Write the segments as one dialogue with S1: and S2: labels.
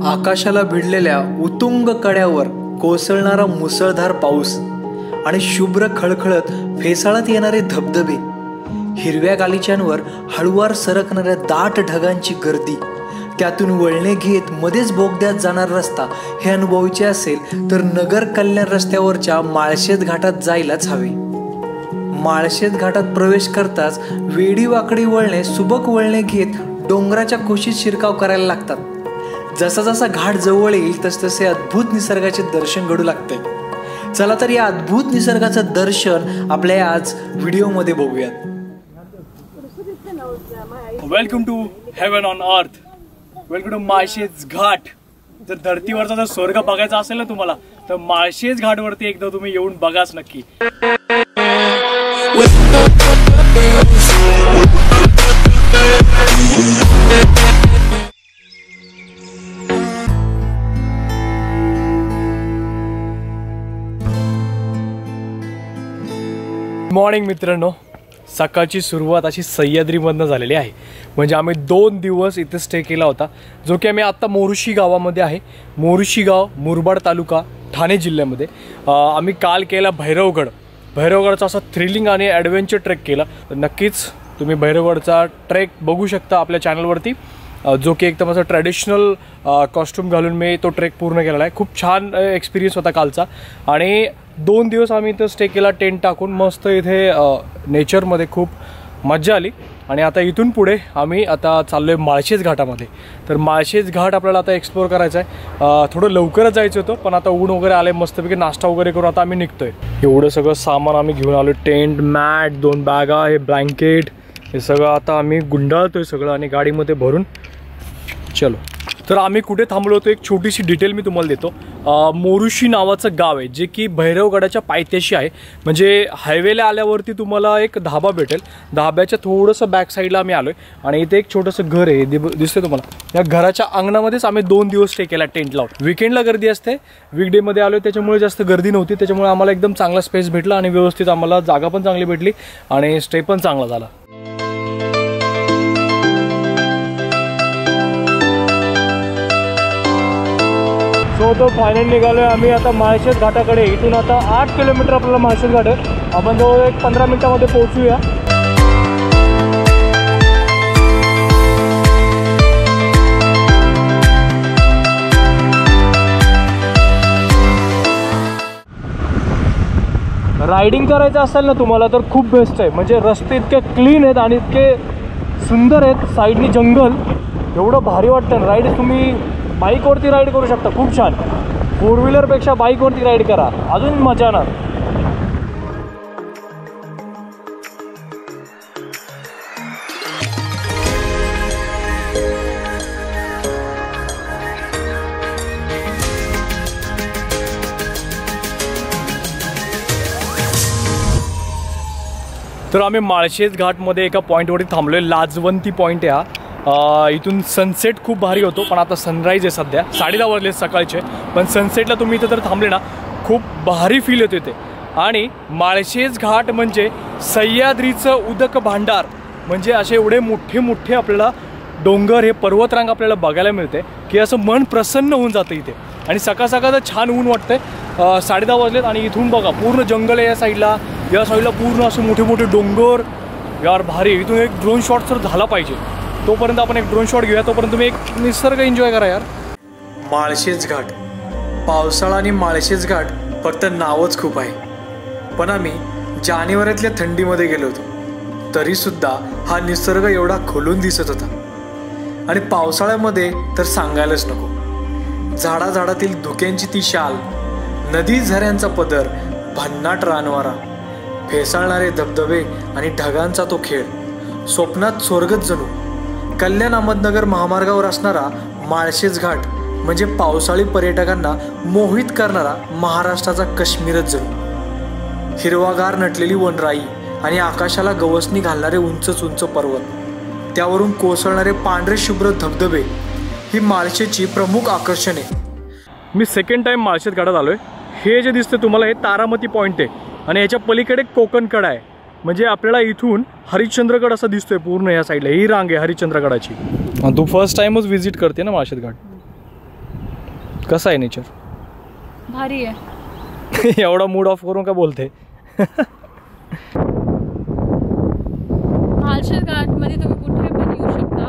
S1: आकाशाला भिडलेल्या उतुंग कड्यावर कोसळणारा मुसळधार पाऊस आणि शुभ्र खळखळत फेसाळत येणारे धबधबे, हिरव्या गालिच्यांवर हळुवार सरकणाऱ्या दाट ढगांची गर्दी, त्यातून वळणे घेत मध्येच बोगद्यात जाणारा रस्ता हे अनुभवायचे असेल तर नगर कल्याण रस्त्यावरच्या माळशेज घाटात जायलाच हवे. माळशेज घाटात प्रवेश करताच वेडी वाकडी वळणे सुबक वळणे घेत डोंगराच्या कुशीत शिरकाव करायला लागतात. जसा जसा घाट जवळ येईल तसतसे अद्भुत निसर्गाचे दर्शन घडू लागते. चला तर या अद्भुत निसर्गाचं दर्शन आपल्या आज व्हिडिओमध्ये बघूयात.
S2: Welcome to heaven on earth. Welcome to Malshej Ghat. जर धरतीवरचा जर स्वर्ग बघायचा असेल ना तुम्हाला, तर माळशेज घाटवरती एकदा तुम्ही येऊन बघाच नक्की. मॉर्निंग मित्रांनो, सकाळची सुरुवात अशी सह्याद्रीमधनं झालेली आहे. म्हणजे आम्ही 2 दिवस इथे स्टे केला होता, जो की आम्ही आत्ता मोरुशी गावामध्ये आहे. मोरुशी गाव मुरबाड तालुका ठाणे जिल्ह्यामध्ये. आम्ही काल केला भैरवगड. भैरवगडचा असा थ्रिलिंग आणि ॲडव्हेंचर ट्रेक केला. नक्कीच तुम्ही भैरवगडचा ट्रेक बघू शकता आपल्या चॅनलवरती, जो की एकदम असं ट्रॅडिशनल कॉस्ट्यूम घालून मी तो ट्रेक पूर्ण केलेला आहे. खूप छान एक्सपिरियन्स होता कालचा. आणि 2 दिवस आम्ही इथं स्टे केला टेंट टाकून मस्त. इथे नेचरमध्ये खूप मजा आली. आणि आता इथून पुढे आम्ही आता चाललो आहे माळशेज घाटामध्ये. तर माळशेज घाट आपल्याला आता एक्सप्लोअर करायचा आहे. थोडं लवकरच जायचं होतं, पण आता ऊन वगैरे आलं आहे, मस्तपैकी नाश्ता वगैरे करून आता आम्ही निघतोय. एवढं सगळं सामान आम्ही घेऊन आलो. टेंट, मॅट, 2 बॅगा, हे ब्लँकेट, हे सगळं आता आम्ही गुंडाळतोय सगळं आणि गाडीमध्ये भरून चलो. तर आम्ही कुठे थांबलो होतो, एक छोटीशी डिटेल मी तुम्हाला देतो. मोरुशी नावाचं गाव आहे, जे की भैरवगडाच्या पायथ्याशी आहे. म्हणजे हायवेला आल्यावरती तुम्हाला एक धाबा भेटेल. धाब्याच्या थोडंसं बॅक साईडला आम्ही आलो आहे. आणि इथे एक छोटंसं घर आहे, दिसतंय तुम्हाला. या घराच्या अंगणामध्येच आम्ही 2 दिवस स्टे केला टेंट लावून. विकेंडला गर्दी असते, वीकडेमध्ये आलो त्याच्यामुळे जास्त गर्दी नव्हती. त्याच्यामुळे आम्हाला एकदम चांगला स्पेस भेटला आणि व्यवस्थित आम्हाला जागा पण चांगली भेटली आणि स्टे पण चांगला झाला. तो फायनल निघालोय आम्ही आता माळशेज घाटाकडे. इथून आता 8 किलोमीटर आपल्याला माळशेज घाट आहे. आपण जवळ एक 15 मिनिटामध्ये पोहोचूया. रायडिंग करायचं असेल ना तुम्हाला तर खूप बेस्ट आहे. म्हणजे रस्ते इतके क्लीन आहेत आणि इतके सुंदर आहेत. साईडनी जंगल, एवढं भारी वाटतं. राईड तुम्ही बाईकवरती राईड करू शकता, खूप छान. 4 व्हीलरपेक्षा बाईकवरती राईड करा, अजून मजा येणार. तर आम्ही माळशेज घाटमध्ये एका पॉईंटवरती थांबलो आहे. लाजवंती पॉईंट आहे हा. इथून सनसेट खूप भारी होतो, पण आता सनराईज आहे सध्या. 10:30 वाजले सकाळचे. पण सनसेटला तुम्ही इथं जर थांबले ना, खूप भारी फील येतो इथे. आणि माळशेज घाट म्हणजे सह्याद्रीचं उदक भांडार. म्हणजे असे एवढे मोठे मोठे आपल्याला डोंगर, हे पर्वतरांग आपल्याला बघायला मिळते की असं मन प्रसन्न होऊन जातं इथे. आणि सकाळ सकाळचं छान ऊन वाटतंय. 10:30 वाजलेत आणि इथून बघा पूर्ण जंगल आहे या साईडला पूर्ण असे मोठे मोठे डोंगर. यार भारी. इथून एक ड्रोन शॉट तर झाला पाहिजे. तोपर्यंत आपण एक ड्रोन शॉट घेऊया, तोपर्यंत तुम्ही एक निसर्ग एन्जॉय करा यार.
S1: माळशेज घाट, पावसाळा आणि माळशेज घाट फक्त नावच खूप आहे. पण आम्ही जानेवारीतल्या थंडीमध्ये गेलो होतो, तरीसुद्धा हा निसर्ग एवढा खोलून दिसत होता. आणि पावसाळ्यामध्ये तर सांगायलाच नको. झाडाझाडातील धुक्यांची ती शाल, नदी झऱ्यांचा पदर, भन्नाट रानवारा, फेसाळणारे धबधबे आणि ढगांचा तो खेळ. स्वप्नात स्वर्गच जणू. कल्याण अहमदनगर महामार्गावर असणारा माळशेज घाट म्हणजे पावसाळी पर्यटकांना मोहित करणारा महाराष्ट्राचा काश्मीरच जणू. हिरवागार नटलेली वनराई आणि आकाशाला गवसणी घालणारे उंच उंच पर्वत, त्यावरून कोसळणारे पांढरे शुभ्र धबधबे ही माळशेजची प्रमुख आकर्षणे.
S2: मी सेकंड टाइम माळशेज घाटात आलोय. हे जे दिसतं तुम्हाला हे तारामती पॉईंट आहे आणि याच्या पलीकडे कोकणकडा आहे. म्हणजे आपल्याला इथून हरिश्चंद्रगड असं दिसतोय पूर्ण या साईडला. ही रांग आहे हरिश्चंद्रगडाची. तू फर्स्ट टाइमच व्हिजिट करते ना माळशेज घाट? कसं आहे नेचर?
S3: भारी आहे.
S2: एवढा मूड ऑफ करून का बोलते?
S3: माळशेज घाटमध्ये तुम्ही कुठे पण येऊ शकता.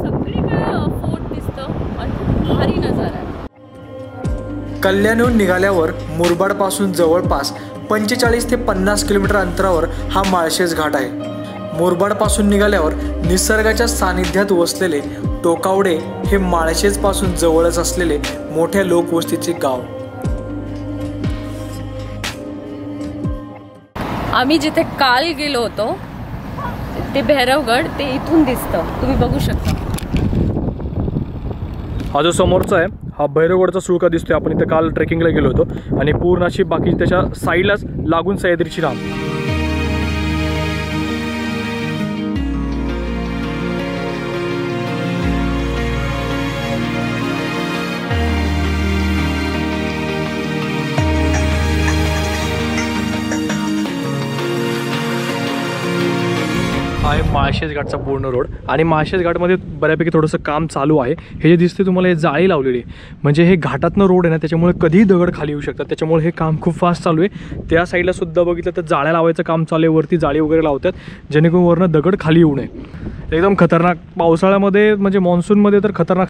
S3: सगळीकडे फोर्ट दिसतं आणि खूप भारी नजारा आहे.
S1: कल्याणहून निघाल्यावर मुरबाडपासून जवळपास 45 ते 50 किलोमीटर अंतरावर हा माळशेज घाट आहे. मुरबाडपासून निघाल्यावर निसर्गाच्या सानिध्यात वसलेले टोकावडे हे माळशेजपासून जवळच असलेले मोठ्या लोकवस्तीचे गाव.
S3: आम्ही जिथे काल गेलो होतो ते भैरवगड, ते इथून दिसतं, तुम्ही बघू शकता.
S2: हा जो समोरचा आहे हा भैरवगडचा सुळका दिसतोय. आपण इथे काल ट्रेकिंगला गेलो होतो आणि पूर्ण अशी बाकी त्याच्या साईडलाच लागून सह्याद्रीची रांग. हा आहे माळशेज घाटचा पूर्ण रोड आणि माळशेज घाटमध्ये बऱ्यापैकी थोडंसं काम चालू आहे. हे जे दिसते तुम्हाला हे जाळी लावलेली आहे, म्हणजे हे घाटातनं रोड आहे ना, त्याच्यामुळे कधीही दगड खाली येऊ शकतात. त्याच्यामुळे हे काम खूप फास्ट चालू आहे. त्या साईडला सुद्धा बघितलं तर जाळ्या लावायचं काम चालू आहे. वरती जाळी वगैरे लावतात जेणेकरून वरनं दगड खाली येऊ नये. एकदम खतरनाक. पावसाळ्यामध्ये म्हणजे मान्सूनमध्ये तर खतरनाक.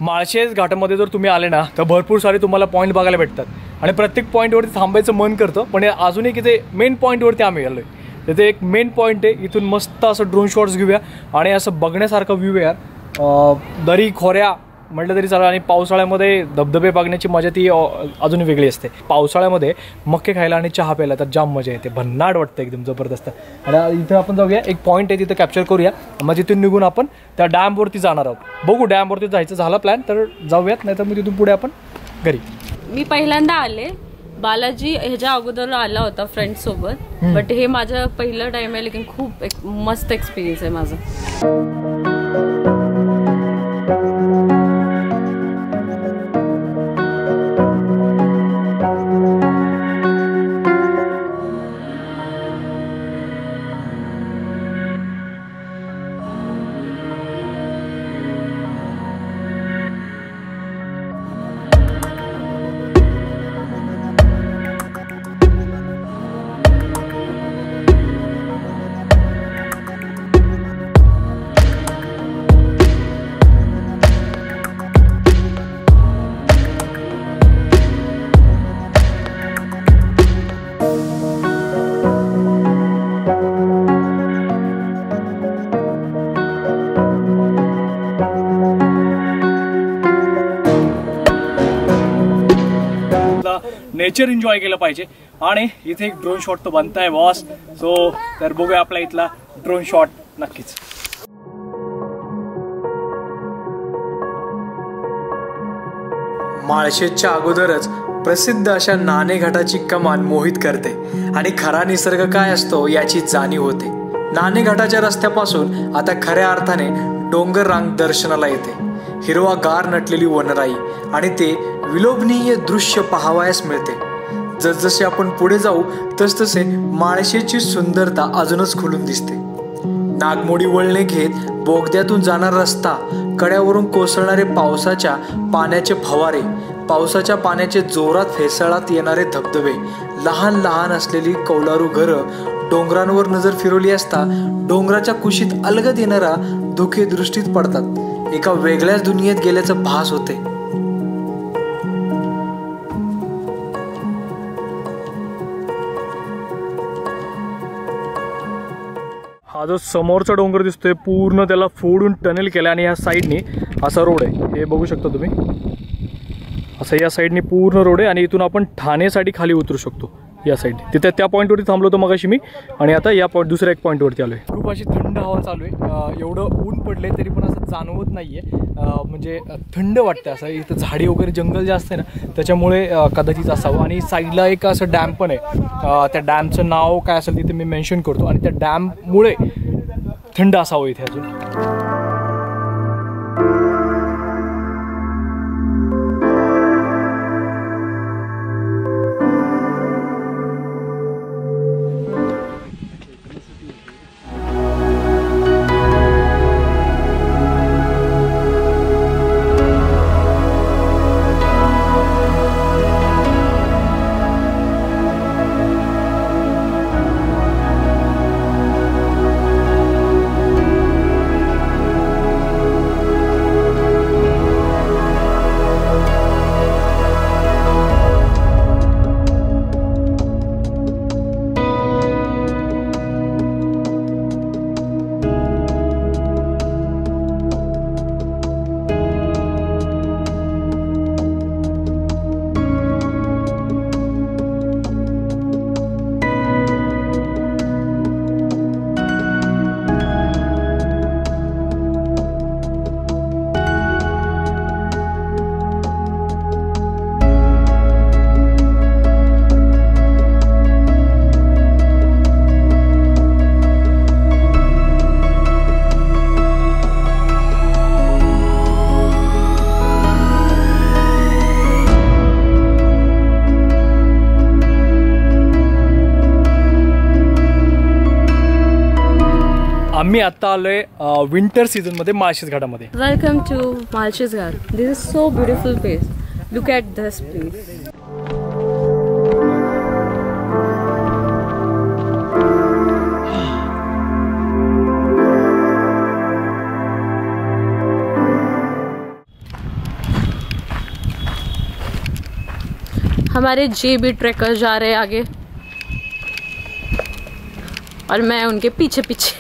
S2: माळशेज घाटामध्ये जर तुम्ही आले ना तर भरपूर सारे तुम्हाला पॉईंट बघायला भेटतात आणि प्रत्येक पॉईंटवरती थांबायचं मन करतं. पण अजून एक इथे मेन पॉईंटवरती आम्ही आलो आहे. तिथे एक मेन पॉईंट आहे. इथून मस्त असं ड्रोन शॉट्स घेऊया आणि असं बघण्यासारखं व्ह्यू आहे यार. दरी खोऱ्या म्हटलं तरी चालेल. आणि पावसाळ्यामध्ये धबधबे बघण्याची मजा ती अजून वेगळी असते. पावसाळ्यामध्ये मक्के खायला आणि चहा प्यायला तर जाम मजा येते. भन्नाट वाटतं एकदम जबरदस्त. आणि इथं आपण जाऊया, एक पॉईंट आहे तिथं कॅप्चर करूया. मग तिथून निघून आपण त्या डॅमवरती जाणार आहोत. बघू डॅमवरती जायचं झालं प्लॅन तर जाऊयात, नाही तर मग तिथून पुढे आपण घरी.
S3: मी पहिल्यांदा आले. बालाजी ह्याच्या अगोदर आला होता फ्रेंड्स सोबत, बट हे माझं पहिलं टाइम आहे. लेकिन खूप एक मस्त एक्सपिरियन्स आहे माझा.
S2: नेचर एन्जॉय केलं पाहिजे आणि इथे एक ड्रोन शॉट तो बनताय बॉस. सो तर बघूया आपला इथला ड्रोन शॉट नक्कीच.
S1: माळशेजच्या अगोदरच प्रसिद्ध अशा नाणेघाटाची कमान मोहित करते आणि खरा निसर्ग काय असतो याची जाणीव होते. नाणेघाटाच्या रस्त्यापासून आता खऱ्या अर्थाने डोंगर रांग दर्शनाला येते. हिरवागार नटलेली वनराई आणि ते विलोभनीय दृश्य पाहावयास मिळते. जसजसे आपण पुढे जाऊ तसतसे माळशेजची सुंदरता अजूनच खुलून दिसते. नागमोडी वळणे घेत बोगद्यातून जाणारा रस्ता, कड्यावरून कोसळणारे पावसाच्या पाण्याचे फवारे, पावसाच्या पाण्याचे जोरात फेसाळात येणारे धबधबे, लहान लहान असलेली कौलारू घरं, डोंगरांवर नजर फिरवली असता डोंगराच्या कुशीत अलगद येणारा धुके दृष्टीत पडतात. एका वेगळ्याच दुनियेत गेल्याचं भास होते.
S2: हा जो समोरचा डोंगर दिसतोय पूर्ण त्याला फोडून टनेल केला आणि या साईडनी असा रोड आहे. हे बघू शकता तुम्ही. असं या साईडनी पूर्ण रोड आहे आणि इथून आपण ठाणेसाठी खाली उतरू शकतो. या साईड. तिथे त्या पॉईंटवरती थांबलो होतो मगाशी मी, आणि आता या दुसऱ्या एक पॉईंटवरती आलो आहे. खूप अशी थंड हवा चालू आहे. एवढं ऊन पडले तरी पण असं जाणवत नाही आहे. म्हणजे थंड वाटतं असं. इथं झाडी वगैरे जंगल जास्त आहे ना, त्याच्यामुळे कदाचित असावं. आणि साईडला एक असं डॅम पण आहे. त्या डॅमचं नाव काय असेल तिथे मी मेन्शन करतो. आणि त्या डॅममुळे थंड असावं इथे अजून. आम्ही आता आलोय विंटर सीझन मध्ये माळशेज घाटामध्ये.
S3: Welcome to Malshej Ghat. This is so beautiful place. Look at this place. हमारे JB ट्रैकर जा रहे हैं आगे और मैं उनके पीछे पीछे.